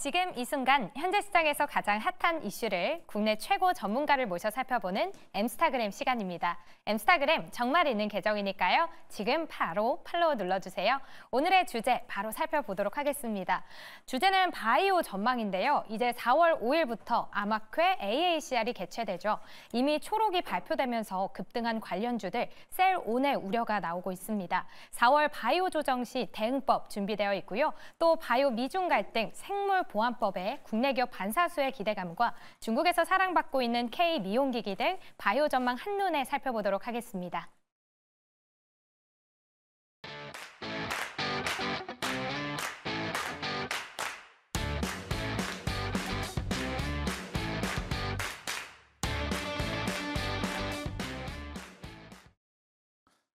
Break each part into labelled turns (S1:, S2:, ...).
S1: 지금 이 순간 현재 시장에서 가장 핫한 이슈를 국내 최고 전문가를 모셔 살펴보는 엠스타그램 시간입니다. 엠스타그램 정말 있는 계정이니까요. 지금 바로 팔로우 눌러주세요. 오늘의 주제 바로 살펴보도록 하겠습니다. 주제는 바이오 전망인데요. 이제 4월 5일부터 암학회 AACR이 개최되죠. 이미 초록이 발표되면서 급등한 관련주들 셀온의 우려가 나오고 있습니다. 4월 바이오 조정 시 대응법 준비되어 있고요. 또 바이오 미중 갈등, 생물 보안법에 국내 기업 반사수의 기대감과 중국에서 사랑받고 있는 K 미용기기 등 바이오 전망 한눈에 살펴보도록 하겠습니다.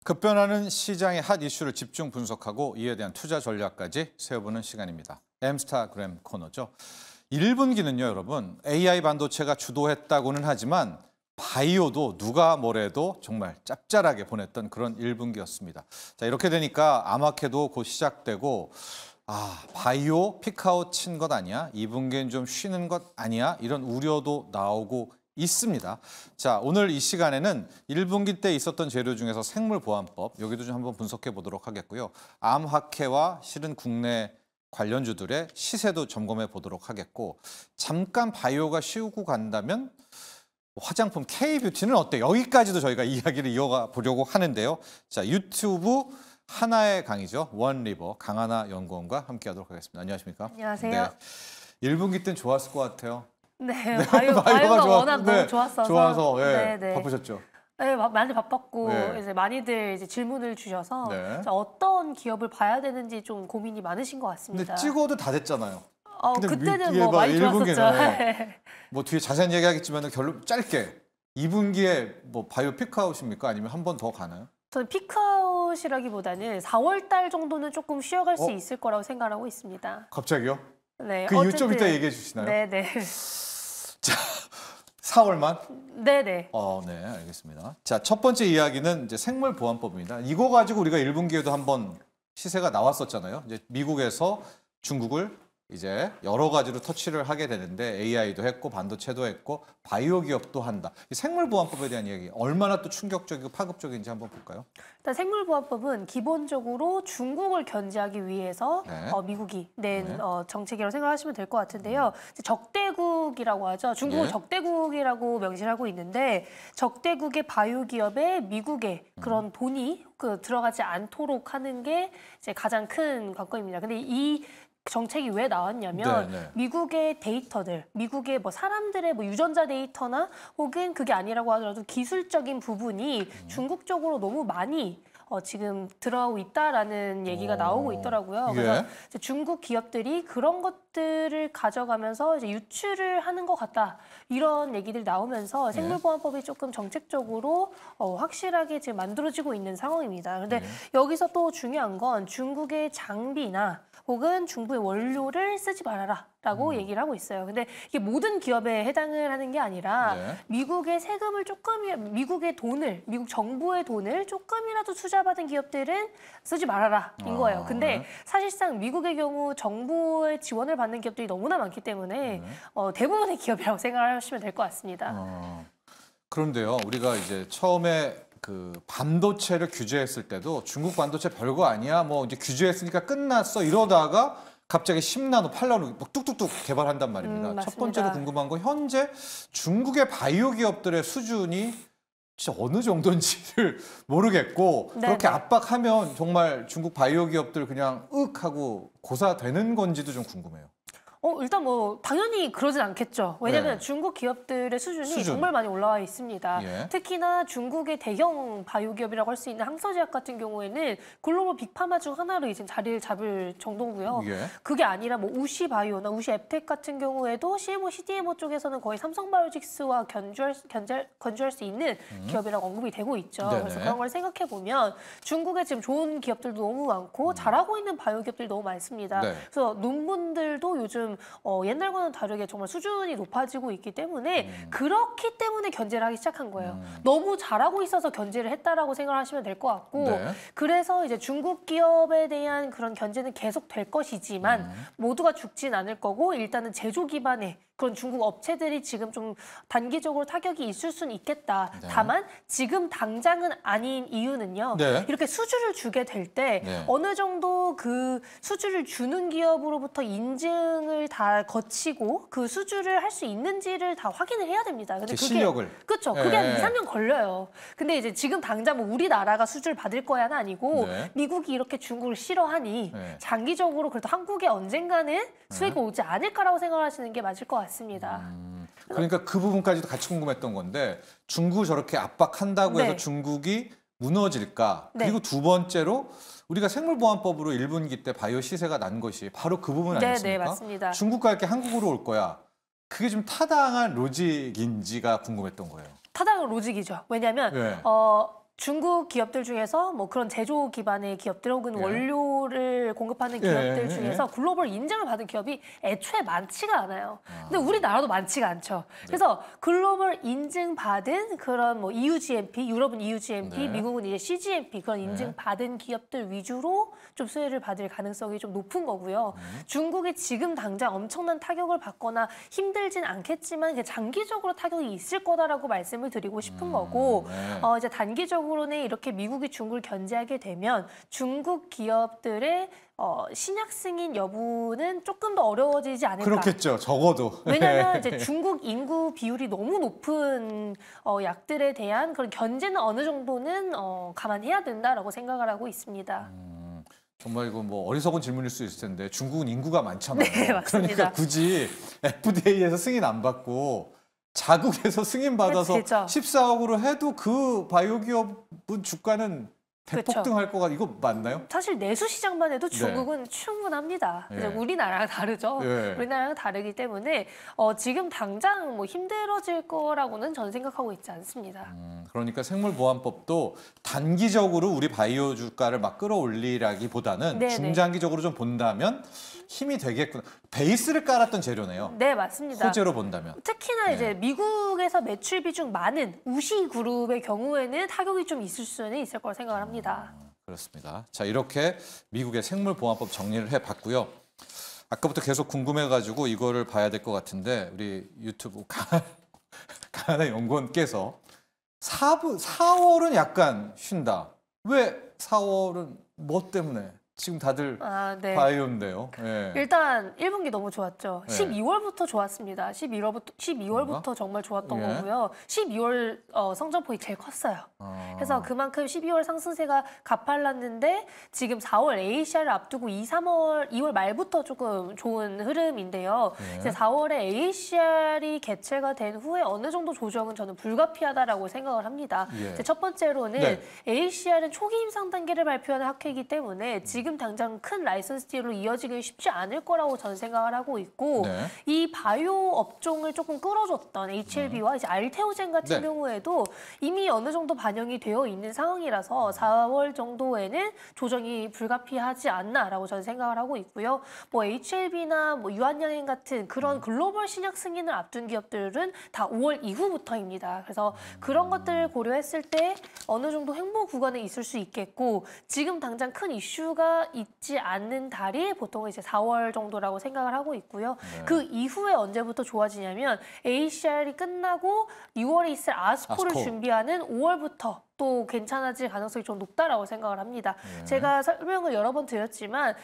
S2: 급변하는 시장의 핫 이슈를 집중 분석하고 이에 대한 투자 전략까지 세워보는 시간입니다. 엠스타그램 코너죠. 1분기는요, 여러분, AI 반도체가 주도했다고는 하지만 바이오도 누가 뭐래도 정말 짭짤하게 보냈던 그런 1분기였습니다. 자, 이렇게 되니까 암학회도 곧 시작되고 바이오 피크아웃 친 것 아니야? 2분기엔 좀 쉬는 것 아니야? 이런 우려도 나오고 있습니다. 자, 오늘 이 시간에는 1분기 때 있었던 재료 중에서 생물보안법, 여기도 좀 한번 분석해 보도록 하겠고요. 암학회와 실은 국내 관련주들의 시세도 점검해 보도록 하겠고, 잠깐 바이오가 쉬우고 간다면 화장품 K뷰티는 어때? 여기까지도 저희가 이야기를 이어가 보려고 하는데요. 자, 유튜브 하나의 강의죠. 원리버 강하나 연구원과 함께하도록 하겠습니다. 안녕하십니까?
S3: 안녕하세요.
S2: 네, 1분기 때는 좋았을 것 같아요.
S3: 네, 바이오가 워낙 너무 좋았어서.
S2: 좋아서
S3: 네.
S2: 바쁘셨죠?
S3: 네, 많이 바빴고
S2: 네.
S3: 이제 많이들 질문을 주셔서
S2: 네.
S3: 어떤 기업을 봐야 되는지 좀 고민이 많으신 것 같습니다.
S2: 근데 찍어도 다 됐잖아요.
S3: 그때는 뭐 많이 좋았었죠.
S2: 뭐 뒤에 자세한 얘기하겠지만 결론 짧게 2분기에 뭐 바이오 피크아웃입니까? 아니면 한 번 더 가나요?
S3: 저는 피크아웃이라기보다는 4월 달 정도는 조금 쉬어갈 수 있을 거라고 생각하고 있습니다.
S2: 갑자기요?
S3: 네.
S2: 그 이유 좀 이따 얘기해 주시나요?
S3: 네네.
S2: 자, 4월만?
S3: 네네.
S2: 네, 알겠습니다. 자, 첫 번째 이야기는 이제 생물보안법입니다. 이거 가지고 우리가 1분기에도 한번 시세가 나왔었잖아요. 이제 미국에서 중국을 이제 여러 가지로 터치를 하게 되는데 AI도 했고 반도체도 했고 바이오 기업도 한다. 이 생물보안법에 대한 이야기 얼마나 또 충격적이고 파급적인지 한번 볼까요?
S3: 일단 생물보안법은 기본적으로 중국을 견제하기 위해서 미국이 낸 정책이라고 생각하시면 될 것 같은데요. 적대국이라고 하죠. 중국은 적대국이라고 명시를 하고 있는데 적대국의 바이오 기업에 미국의 그런 돈이 들어가지 않도록 하는 게 이제 가장 큰 관건입니다. 근데 이 정책이 왜 나왔냐면 미국의 데이터들, 미국의 뭐 사람들의 뭐 유전자 데이터나 혹은 그게 아니라고 하더라도 기술적인 부분이 중국 쪽으로 너무 많이 지금 들어오고 있다라는 얘기가 나오고 있더라고요. 그래서 이제 중국 기업들이 그런 것들을 가져가면서 이제 유출을 하는 것 같다. 이런 얘기들이 나오면서 생물보안법이 조금 정책적으로 확실하게 지금 만들어지고 있는 상황입니다. 그런데 여기서 또 중요한 건 중국의 장비나 혹은 중국의 원료를 쓰지 말아라라고 얘기를 하고 있어요. 근데 이게 모든 기업에 해당을 하는 게 아니라 미국의 세금을 미국의 돈을, 미국 정부의 돈을 조금이라도 투자받은 기업들은 쓰지 말아라인 거예요. 근데 사실상 미국의 경우 정부의 지원을 받는 기업들이 너무나 많기 때문에 대부분의 기업이라고 생각하시면 될 것 같습니다.
S2: 그런데요, 우리가 이제 처음에 그 반도체를 규제했을 때도 중국 반도체 별거 아니야, 뭐 이제 규제했으니까 끝났어 이러다가 갑자기 10나노, 8나노 막 뚝뚝뚝 개발한단 말입니다. 첫 번째로 궁금한 건 현재 중국의 바이오 기업들의 수준이 진짜 어느 정도인지를 모르겠고 그렇게 압박하면 정말 중국 바이오 기업들 그냥 윽 하고 고사되는 건지도 좀 궁금해요.
S3: 일단 뭐 당연히 그러진 않겠죠. 왜냐하면 중국 기업들의 수준이 정말 많이 올라와 있습니다. 특히나 중국의 대형 바이오 기업이라고 할 수 있는 항서제약 같은 경우에는 글로벌 빅파마 중 하나로 이제 자리를 잡을 정도고요. 그게 아니라 뭐 우시 바이오나 우시 앱텍 같은 경우에도 CMO, CDMO 쪽에서는 거의 삼성바이오직스와 견주할 수 있는 기업이라고 언급이 되고 있죠. 그래서 그런 걸 생각해 보면 중국에 지금 좋은 기업들도 너무 많고 잘하고 있는 바이오 기업들이 너무 많습니다. 그래서 논문들도 요즘 요즘 옛날과는 다르게 정말 수준이 높아지고 있기 때문에 그렇기 때문에 견제를 하기 시작한 거예요. 너무 잘하고 있어서 견제를 했다라고 생각하시면 될 것 같고
S2: 네.
S3: 그래서 이제 중국 기업에 대한 그런 견제는 계속 될 것이지만 모두가 죽진 않을 거고 일단은 제조 기반의 그런 중국 업체들이 지금 좀 단기적으로 타격이 있을 수는 있겠다.
S2: 네.
S3: 다만 지금 당장은 아닌 이유는요.
S2: 네.
S3: 이렇게 수주를 주게 될 때
S2: 네.
S3: 어느 정도 그 수주를 주는 기업으로부터 인증을 다 거치고 그 수주를 할 수 있는지를 다 확인을 해야 됩니다. 근데 그게
S2: 실력을.
S3: 그렇죠. 그게 한
S2: 네.
S3: 2, 3년 걸려요. 근데 이제 지금 당장 뭐 우리나라가 수주를 받을 거야는 아니고
S2: 네.
S3: 미국이 이렇게 중국을 싫어하니
S2: 네.
S3: 장기적으로 그래도 한국에 언젠가는 수익이 오지 않을까라고 생각하시는 게 맞을 것 같습니다.
S2: 그러니까 그 부분까지도 같이 궁금했던 건데 중국 저렇게 압박한다고 해서
S3: 네.
S2: 중국이 무너질까?
S3: 네.
S2: 그리고 두 번째로 우리가 생물보안법으로 1분기 때 바이오 시세가 난 것이 바로 그 부분
S3: 네,
S2: 아니겠습니까?
S3: 네, 맞습니다.
S2: 중국 갈게 한국으로 올 거야. 그게 좀 타당한 로직인지가 궁금했던 거예요.
S3: 타당한 로직이죠. 왜냐하면
S2: 네.
S3: 중국 기업들 중에서 뭐 그런 제조 기반의 기업들 혹은
S2: 예.
S3: 원료를 공급하는
S2: 예,
S3: 기업들
S2: 예,
S3: 중에서 글로벌 인증을 받은 기업이 애초에 많지가 않아요. 근데
S2: 아.
S3: 우리나라도 많지가 않죠.
S2: 네.
S3: 그래서 글로벌 인증 받은 그런 뭐 EU GMP, 유럽은 EU GMP,
S2: 네.
S3: 미국은 이제 CGMP 그런 인증 받은 기업들 위주로 좀 수혜를 받을 가능성이 좀 높은 거고요. 중국이 지금 당장 엄청난 타격을 받거나 힘들진 않겠지만 이게 장기적으로 타격이 있을 거다라고 말씀을 드리고 싶은 거고
S2: 네.
S3: 이제 단기적으로는 이렇게 미국이 중국을 견제하게 되면 중국 기업들의 신약 승인 여부는 조금 더 어려워지지 않을까.
S2: 그렇겠죠. 적어도.
S3: 왜냐하면 이제 중국 인구 비율이 너무 높은 약들에 대한 그런 견제는 어느 정도는 감안해야 된다라고 생각을 하고 있습니다.
S2: 정말 이거 뭐 어리석은 질문일 수 있을 텐데 중국은 인구가 많잖아요.
S3: 네, 맞습니다.
S2: 그러니까 굳이 FDA에서 승인 안 받고 자국에서 승인 받아서
S3: 그렇죠.
S2: 14억으로 해도 그 바이오 기업은 주가는 대폭등할 거가 이거 맞나요?
S3: 사실 내수 시장만 해도
S2: 네.
S3: 중국은 충분합니다.
S2: 예.
S3: 이제 우리나라랑 다르죠.
S2: 예.
S3: 우리나라랑 다르기 때문에 지금 당장 뭐 힘들어질 거라고는 저는 생각하고 있지 않습니다.
S2: 그러니까 생물보안법도 단기적으로 우리 바이오 주가를 막 끌어올리라기보다는
S3: 네네.
S2: 중장기적으로 좀 본다면 힘이 되겠구나. 베이스를 깔았던 재료네요.
S3: 네, 맞습니다.
S2: 호재로 본다면.
S3: 특히나
S2: 네.
S3: 이제 미국에서 매출 비중 많은 우시 그룹의 경우에는 타격이 좀 있을 수는 있을 거라 생각을 합니다.
S2: 그렇습니다. 자, 이렇게 미국의 생물보안법 정리를 해봤고요. 아까부터 계속 궁금해가지고 이거를 봐야 될 것 같은데 우리 유튜브 가나 연구원께서 4월은 약간 쉰다. 왜 4월은 뭐 때문에? 지금 다들
S3: 네.
S2: 바이오인데요. 예.
S3: 일단 1분기 너무 좋았죠.
S2: 네.
S3: 12월부터 좋았습니다. 12월부터 정말 좋았던
S2: 예.
S3: 거고요. 12월 성적폭이 제일 컸어요. 그래서
S2: 아,
S3: 그만큼 12월 상승세가 가팔랐는데 지금 4월 ACR을 앞두고 2월 말부터 조금 좋은 흐름인데요.
S2: 네.
S3: 이제 4월에 ACR이 개최가 된 후에 어느 정도 조정은 저는 불가피하다라고 생각을 합니다.
S2: 예.
S3: 이제 첫 번째로는
S2: 네.
S3: ACR은 초기 임상 단계를 발표하는 학회이기 때문에 지금 당장 큰 라이선스 딜로 이어지기 쉽지 않을 거라고 저는 생각을 하고 있고
S2: 네.
S3: 이 바이오 업종을 조금 끌어줬던 HLB와 이제 알테오젠 같은
S2: 네.
S3: 경우에도 이미 어느 정도 반영이 되어 있는 상황이라서 4월 정도에는 조정이 불가피하지 않나라고 저는 생각을 하고 있고요. 뭐 HLB나 뭐 유한양행 같은 그런 글로벌 신약 승인을 앞둔 기업들은 다 5월 이후부터입니다. 그래서 그런 것들을 고려했을 때 어느 정도 횡보 구간에 있을 수 있겠고 지금 당장 큰 이슈가 있지 않는 달이 보통 이제 4월 정도라고 생각을 하고 있고요.
S2: 네.
S3: 그 이후에 언제부터 좋아지냐면 ACR이 끝나고 6월에 있을 아스코를
S2: 아스코.
S3: 준비하는 5월부터 또 괜찮아질 가능성이 좀 높다라고 생각을 합니다.
S2: 네.
S3: 제가 설명을 여러 번 드렸지만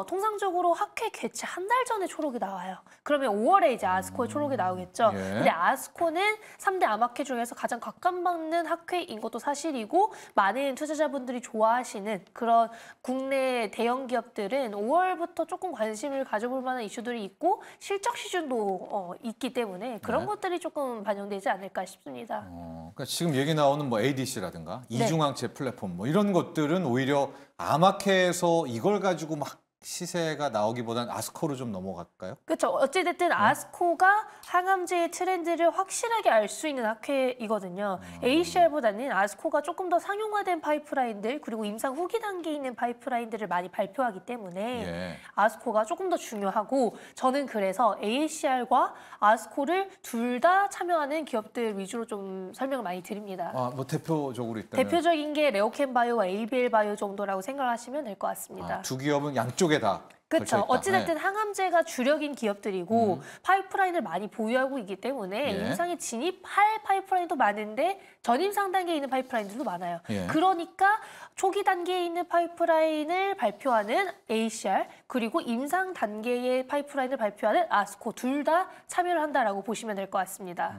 S3: 통상적으로 학회 개최 한 달 전에 초록이 나와요. 그러면 5월에 이제 아스코의 초록이 나오겠죠.
S2: 예.
S3: 근데 아스코는 3대 암학회 중에서 가장 각광받는 학회인 것도 사실이고 많은 투자자분들이 좋아하시는 그런 국내 대형 기업들은 5월부터 조금 관심을 가져볼 만한 이슈들이 있고 실적 시즌도 있기 때문에 그런
S2: 네.
S3: 것들이 조금 반영되지 않을까 싶습니다.
S2: 그러니까 지금 얘기 나오는 뭐 ADC라든가
S3: 네.
S2: 이중항체 플랫폼 뭐 이런 것들은 오히려 암학회에서 이걸 가지고 막 시세가 나오기보다는 아스코로 좀 넘어갈까요?
S3: 그렇죠. 어찌됐든 아스코가 항암제의 트렌드를 확실하게 알 수 있는 학회이거든요. ACR보다는 아스코가 조금 더 상용화된 파이프라인들 그리고 임상 후기 단계에 있는 파이프라인들을 많이 발표하기 때문에
S2: 예.
S3: 아스코가 조금 더 중요하고 저는 그래서 ACR과 아스코를 둘 다 참여하는 기업들 위주로 좀 설명을 많이 드립니다.
S2: 뭐 대표적으로 있다면
S3: 대표적인 게 레오캠 바이오와 ABL 바이오 정도라고 생각하시면 될 것 같습니다.
S2: 두 기업은 양쪽에 다
S3: 그렇죠.
S2: 걸쳐있다.
S3: 어찌됐든
S2: 네.
S3: 항암제가 주력인 기업들이고 파이프라인을 많이 보유하고 있기 때문에
S2: 예.
S3: 임상에 진입할 파이프라인도 많은데 전임상 단계에 있는 파이프라인들도 많아요.
S2: 예.
S3: 그러니까 초기 단계에 있는 파이프라인을 발표하는 ACR 그리고 임상 단계의 파이프라인을 발표하는 아스코 둘 다 참여를 한다라고 보시면 될 것 같습니다.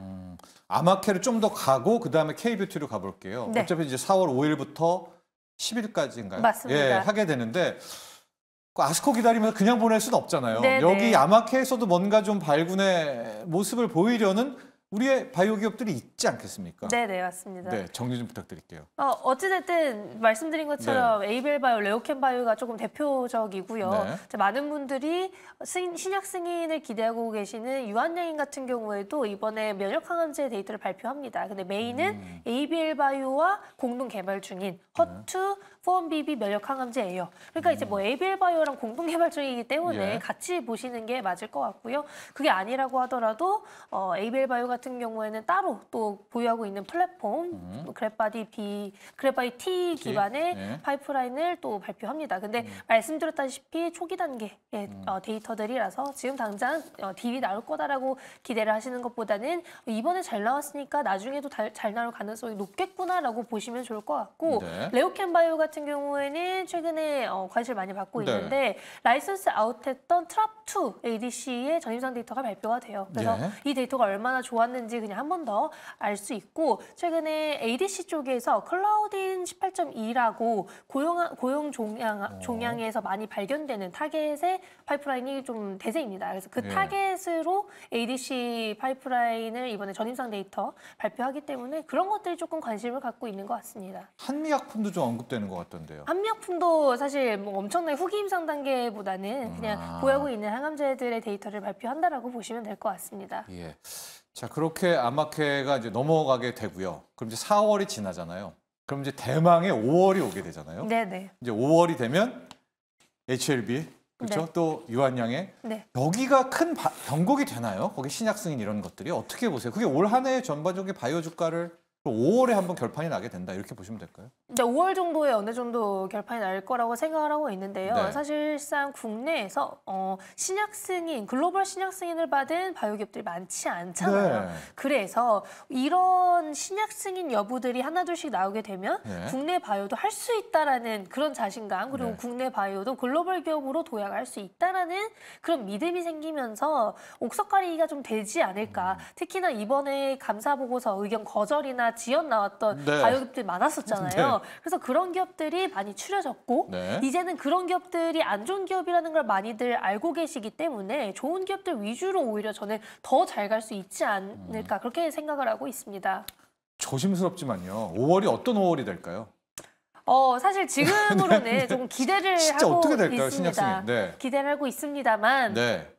S2: 아마케를 좀 더 가고 그다음에 K뷰티로 가볼게요.
S3: 네.
S2: 어차피 이제 4월 5일부터 10일까지인가요?
S3: 맞습니다.
S2: 예, 하게 되는데 그 아스코 기다리면서 그냥 보낼 수는 없잖아요.
S3: 네,
S2: 여기
S3: 네.
S2: 아마케에서도 뭔가 좀 발군의 모습을 보이려는 우리의 바이오 기업들이 있지 않겠습니까?
S3: 네, 맞습니다.
S2: 네, 정리 좀 부탁드릴게요.
S3: 어찌됐든 말씀드린 것처럼 에이벨 바이오, 레오캠 바이오가 조금 대표적이고요.
S2: 네.
S3: 이제 많은 분들이 신약 승인을 기대하고 계시는 유한양인 같은 경우에도 이번에 면역 항암제 데이터를 발표합니다. 근데 메인은 ABL 바이오와 공동 개발 중인 허투 4-1BB 면역 항암제예요. 그러니까 이제 뭐 ABL 바이오랑 공동 개발 중이기 때문에
S2: 예.
S3: 같이 보시는 게 맞을 것 같고요. 그게 아니라고 하더라도 ABL 바이오 같은 경우에는 따로 또 보유하고 있는 플랫폼 그래파디 T 기반의
S2: 예.
S3: 파이프라인을 또 발표합니다. 근데 말씀드렸다시피 초기 단계의 데이터들이라서 지금 당장 딜이 나올 거다라고 기대를 하시는 것보다는 이번에 잘 나왔으니까 나중에도 잘 나올 가능성이 높겠구나라고 보시면 좋을 것 같고
S2: 네.
S3: 레오캠 바이오 같은 경우에는 최근에 관심을 많이 받고
S2: 네.
S3: 있는데 라이선스 아웃했던 트랍2 ADC의 전임상 데이터가 발표가 돼요. 그래서
S2: 예.
S3: 이 데이터가 얼마나 좋았는지 그냥 한 번 더 알 수 있고 최근에 ADC 쪽에서 클라우딘 18.2라고 고용 종양에서 많이 발견되는 타겟의 파이프라인이 좀 대세입니다. 그래서 그
S2: 예.
S3: 타겟으로 ADC 파이프라인을 이번에 전임상 데이터 발표하기 때문에 그런 것들이 조금 관심을 갖고 있는 것 같습니다.
S2: 한미약품도 좀 언급되는 것 같던데요.
S3: 한미약품도 사실 뭐 엄청나게 후기 임상 단계보다는 그냥 보유하고 있는 항암제들의 데이터를 발표한다라고 보시면 될 것 같습니다.
S2: 예. 자, 그렇게 아마케가 이제 넘어가게 되고요. 그럼 이제 4월이 지나잖아요. 그럼 이제 대망의 5월이 오게 되잖아요.
S3: 네네.
S2: 이제 5월이 되면 HLB 그렇죠?
S3: 네.
S2: 또 유한양의
S3: 네.
S2: 여기가 큰 변곡이 되나요? 거기 신약 승인 이런 것들이 어떻게 보세요? 그게 올 한 해의 전반적인 바이오 주가를 5월에 한번 결판이 나게 된다 이렇게 보시면 될까요?
S3: 이제 5월 정도에 어느 정도 결판이 날 거라고 생각을 하고 있는데요.
S2: 네.
S3: 사실상 국내에서 신약 승인, 글로벌 신약 승인을 받은 바이오 기업들이 많지 않잖아요.
S2: 네.
S3: 그래서 이런 신약 승인 여부들이 하나둘씩 나오게 되면
S2: 네.
S3: 국내 바이오도 할 수 있다라는 그런 자신감 그리고
S2: 네.
S3: 국내 바이오도 글로벌 기업으로 도약할 수 있다라는 그런 믿음이 생기면서 옥석가리기가 좀 되지 않을까. 특히나 이번에 감사 보고서 의견 거절이나 지연 나왔던
S2: 네.
S3: 바이오 기업들이 많았었잖아요.
S2: 네.
S3: 그래서 그런 기업들이 많이 추려졌고
S2: 네.
S3: 이제는 그런 기업들이 안 좋은 기업이라는 걸 많이들 알고 계시기 때문에 좋은 기업들 위주로 오히려 저는 더 잘 갈 수 있지 않을까 그렇게 생각을 하고 있습니다.
S2: 조심스럽지만요. 5월이 어떤 5월이 될까요?
S3: 사실 지금으로는 조금 기대를
S2: 진짜
S3: 하고
S2: 어떻게 될까요,
S3: 있습니다.
S2: 신약 승인? 네.
S3: 기대를 하고 있습니다만
S2: 네.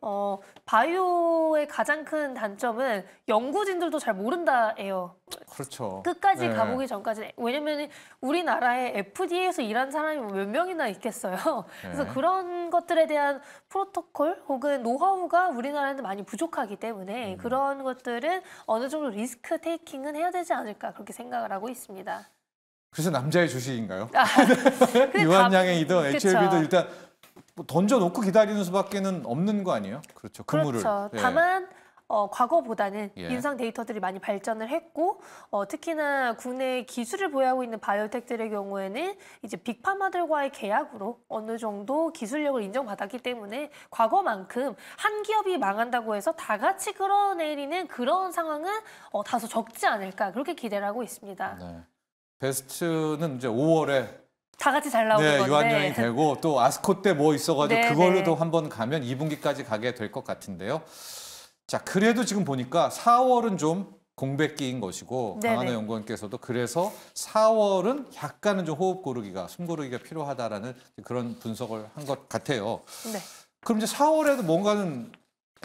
S3: 바이오의 가장 큰 단점은 연구진들도 잘 모른다예요.
S2: 그렇죠.
S3: 끝까지
S2: 네.
S3: 가보기 전까지. 왜냐면 우리나라에 FDA에서 일한 사람이 몇 명이나 있겠어요. 그래서
S2: 네.
S3: 그런 것들에 대한 프로토콜 혹은 노하우가 우리나라에는 많이 부족하기 때문에 그런 것들은 어느 정도 리스크 테이킹은 해야 되지 않을까 그렇게 생각을 하고 있습니다.
S2: 그래서 남자의 주식인가요?
S3: 근데
S2: 유한양이든
S3: 그쵸.
S2: HLB든 일단 뭐 던져놓고 기다리는 수밖에는 없는 거 아니에요? 그렇죠. 근무를.
S3: 그렇죠.
S2: 예.
S3: 다만 과거보다는
S2: 예.
S3: 임상 데이터들이 많이 발전을 했고 특히나 국내 기술을 보유하고 있는 바이오텍들의 경우에는 이제 빅파마들과의 계약으로 어느 정도 기술력을 인정받았기 때문에 과거만큼 한 기업이 망한다고 해서 다 같이 끌어내리는 그런 상황은 다소 적지 않을까 그렇게 기대를 하고 있습니다.
S2: 네. 베스트는 이제 5월에
S3: 다 같이 잘 나오는
S2: 네,
S3: 건데.
S2: 유한양이 되고 또 아스코 때 뭐 있어가지고
S3: 네,
S2: 그걸로도
S3: 네.
S2: 한번 가면 2분기까지 가게 될 것 같은데요. 자, 그래도 지금 보니까 4월은 좀 공백기인 것이고
S3: 네네.
S2: 강한호 연구원께서도 그래서 4월은 약간은 좀 호흡 고르기가, 숨 고르기가 필요하다라는 그런 분석을 한 것 같아요.
S3: 네.
S2: 그럼 이제 4월에도 뭔가는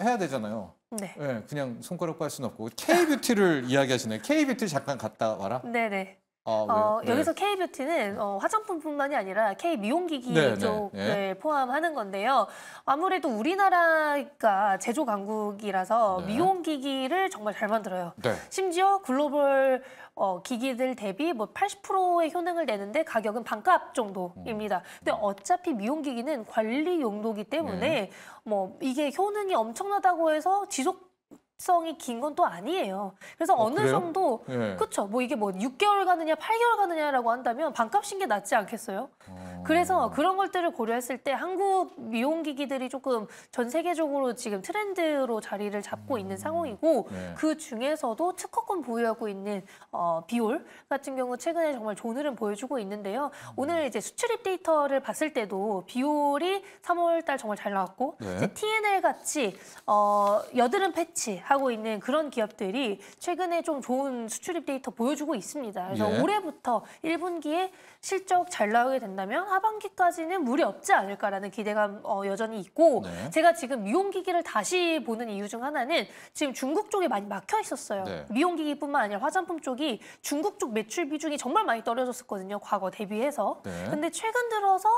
S2: 해야 되잖아요.
S3: 네.
S2: 네, 그냥 손가락 빨 수는 없고 K-뷰티를 이야기하시네요. K-뷰티 잠깐 갔다 와라.
S3: 네네.
S2: 왜요?
S3: 여기서 K-뷰티는 화장품뿐만이 아니라 K-미용기기
S2: 네, 네,
S3: 쪽을
S2: 네.
S3: 포함하는 건데요. 아무래도 우리나라가 제조 강국이라서
S2: 네.
S3: 미용기기를 정말 잘 만들어요.
S2: 네.
S3: 심지어 글로벌 기기들 대비 뭐 80%의 효능을 내는데 가격은 반값 정도입니다. 근데 어차피 미용기기는 관리 용도기 때문에
S2: 네.
S3: 뭐 이게 효능이 엄청나다고 해서 지속성이 긴 건 또 아니에요. 그래서 어느
S2: 그래요?
S3: 정도
S2: 네.
S3: 그렇죠. 뭐 이게 뭐 6개월 가느냐 8개월 가느냐라고 한다면 반값인 게 낫지 않겠어요? 그래서 그런 것들을 고려했을 때 한국 미용기기들이 조금 전 세계적으로 지금 트렌드로 자리를 잡고 있는 상황이고
S2: 네.
S3: 그 중에서도 특허권 보유하고 있는 비올 같은 경우 최근에 정말 좋은 흐름 보여주고 있는데요. 오늘 이제 수출입 데이터를 봤을 때도 비올이 3월 달 정말 잘 나왔고
S2: 네.
S3: 이제 TNL 같이 여드름 패치 하고 있는 그런 기업들이 최근에 좀 좋은 수출입 데이터 보여주고 있습니다. 그래서
S2: 예.
S3: 올해부터 1분기에 실적 잘 나오게 된다면 하반기까지는 무리 없지 않을까라는 기대감 여전히 있고
S2: 네.
S3: 제가 지금 미용기기를 다시 보는 이유 중 하나는 지금 중국 쪽에 많이 막혀 있었어요.
S2: 네.
S3: 미용기기뿐만 아니라 화장품 쪽이 중국 쪽 매출 비중이 정말 많이 떨어졌었거든요. 과거 대비해서.
S2: 네.
S3: 근데 최근 들어서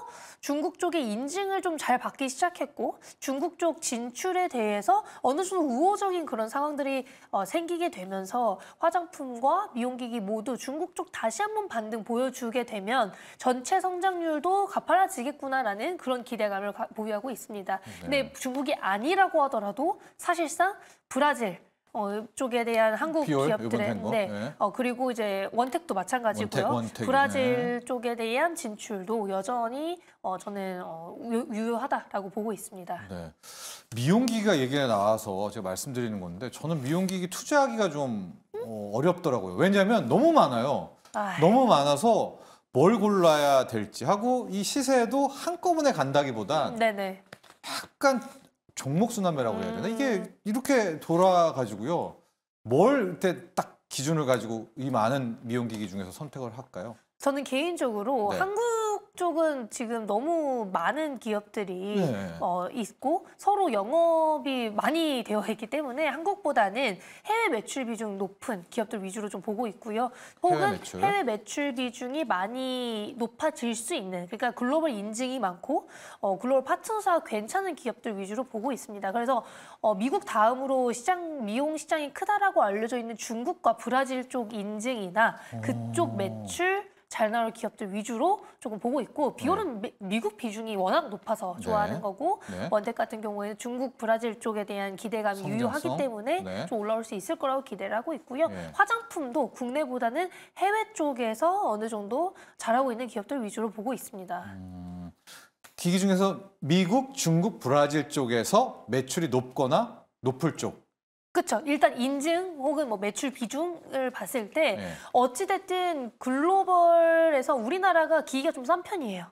S3: 중국 쪽의 인증을 좀 잘 받기 시작했고 중국 쪽 진출에 대해서 어느 정도 우호적인 그런 상황들이 생기게 되면서 화장품과 미용기기 모두 중국 쪽 다시 한번 반등 보여주게 되면 전체 성장률도 가팔라지겠구나라는 그런 기대감을 보유하고 있습니다. 근데 중국이 아니라고 하더라도 사실상 브라질 쪽에 대한 한국
S2: 비올, 이번
S3: 기업들의
S2: 된 거?
S3: 네.
S2: 네.
S3: 그리고 이제 원택도 마찬가지고요.
S2: 원택이네.
S3: 브라질 쪽에 대한 진출도 여전히 저는 유효하다라고 보고 있습니다.
S2: 네. 미용기기가 얘기가 나와서 제가 말씀드리는 건데 저는 미용기기 투자하기가 좀 어렵더라고요. 왜냐하면 너무 많아요. 너무 많아서 뭘 골라야 될지 하고 이 시세도 한꺼번에 간다기보단
S3: 네네.
S2: 약간 종목순환매라고 해야 되나? 이게 이렇게 돌아가지고요. 뭘 때 딱 기준을 가지고 이 많은 미용기기 중에서 선택을 할까요?
S3: 저는 개인적으로
S2: 네.
S3: 한국 쪽은 지금 너무 많은 기업들이
S2: 네.
S3: 있고 서로 영업이 많이 되어 있기 때문에 한국보다는 해외 매출 비중 높은 기업들 위주로 좀 보고 있고요. 혹은 해외 매출 비중이 많이 높아질 수 있는 그러니까 글로벌 인증이 많고 글로벌 파트너사가 괜찮은 기업들 위주로 보고 있습니다. 그래서 미국 다음으로 미용 시장이 크다라고 알려져 있는 중국과 브라질 쪽 인증이나 그쪽 매출 잘 나올 기업들 위주로 조금 보고 있고 비올은 미국 비중이 워낙 높아서 좋아하는 거고 원택 같은 경우에는 중국, 브라질 쪽에 대한 기대감이
S2: 성장성?
S3: 유효하기 때문에 좀 올라올 수 있을 거라고 기대를 하고 있고요. 화장품도 국내보다는 해외 쪽에서 어느 정도 잘하고 있는 기업들 위주로 보고 있습니다.
S2: 기기 중에서 미국, 중국, 브라질 쪽에서 매출이 높거나 높을 쪽.
S3: 그렇죠. 일단 인증 혹은 뭐 매출 비중을 봤을 때 어찌됐든 글로벌에서 우리나라가 기기가 좀 싼 편이에요.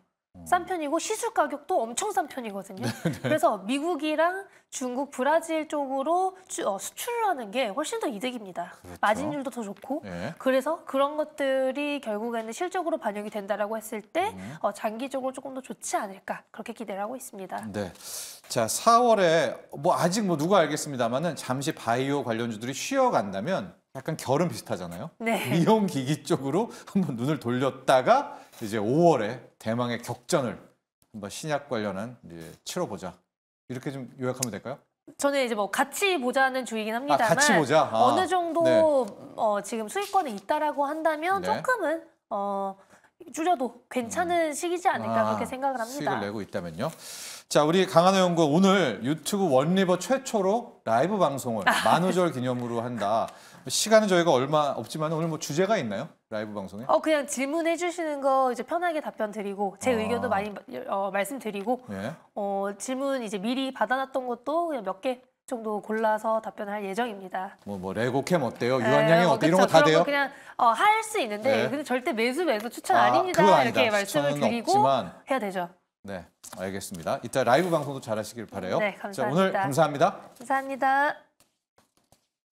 S3: 싼 편이고 시술 가격도 엄청 싼 편이거든요. 그래서 미국이랑 중국, 브라질 쪽으로 수출을 하는 게 훨씬 더 이득입니다.
S2: 그렇죠.
S3: 마진율도 더 좋고. 그래서 그런 것들이 결국에는 실적으로 반영이 된다라고 했을 때 장기적으로 조금 더 좋지 않을까 그렇게 기대를 하고 있습니다.
S2: 네. 자, 4월에 뭐 아직 뭐 누가 알겠습니다만은 잠시 바이오 관련주들이 쉬어간다면 약간 결은 비슷하잖아요.
S3: 네.
S2: 미용 기기 쪽으로 한번 눈을 돌렸다가 이제 5월에 대망의 격전을 한번 신약 관련한 이제 치러보자. 이렇게 좀 요약하면 될까요?
S3: 저는 이제 뭐 같이 보자는 주의긴 합니다만
S2: 같이 보자.
S3: 어느 정도 지금 수익권이 있다라고 한다면 조금은 줄여도 괜찮은 시기지 않을까 그렇게 생각을 합니다.
S2: 수익을 내고 있다면요. 자, 우리 강한호 연구 오늘 유튜브 원리버 최초로 라이브 방송을 만우절 기념으로 한다. 시간은 저희가 얼마 없지만 오늘 뭐 주제가 있나요? 라이브 방송에?
S3: 그냥 질문해 주시는 거 이제 편하게 답변 드리고 제 의견도 많이 말씀드리고 질문 이제 미리 받아놨던 것도 그냥 몇 개 정도 골라서 답변할 예정입니다.
S2: 뭐 레고캠 어때요? 유한양이 어때? 이런 거 다 돼요?
S3: 그냥 할 수 있는데 근데 절대 매수 추천 아닙니다. 이렇게 말씀을 드리고 없지만. 해야 되죠.
S2: 네, 알겠습니다. 이따 라이브 방송도 잘하시길 바라요.
S3: 네, 감사합니다.
S2: 자, 오늘 감사합니다.
S3: 감사합니다.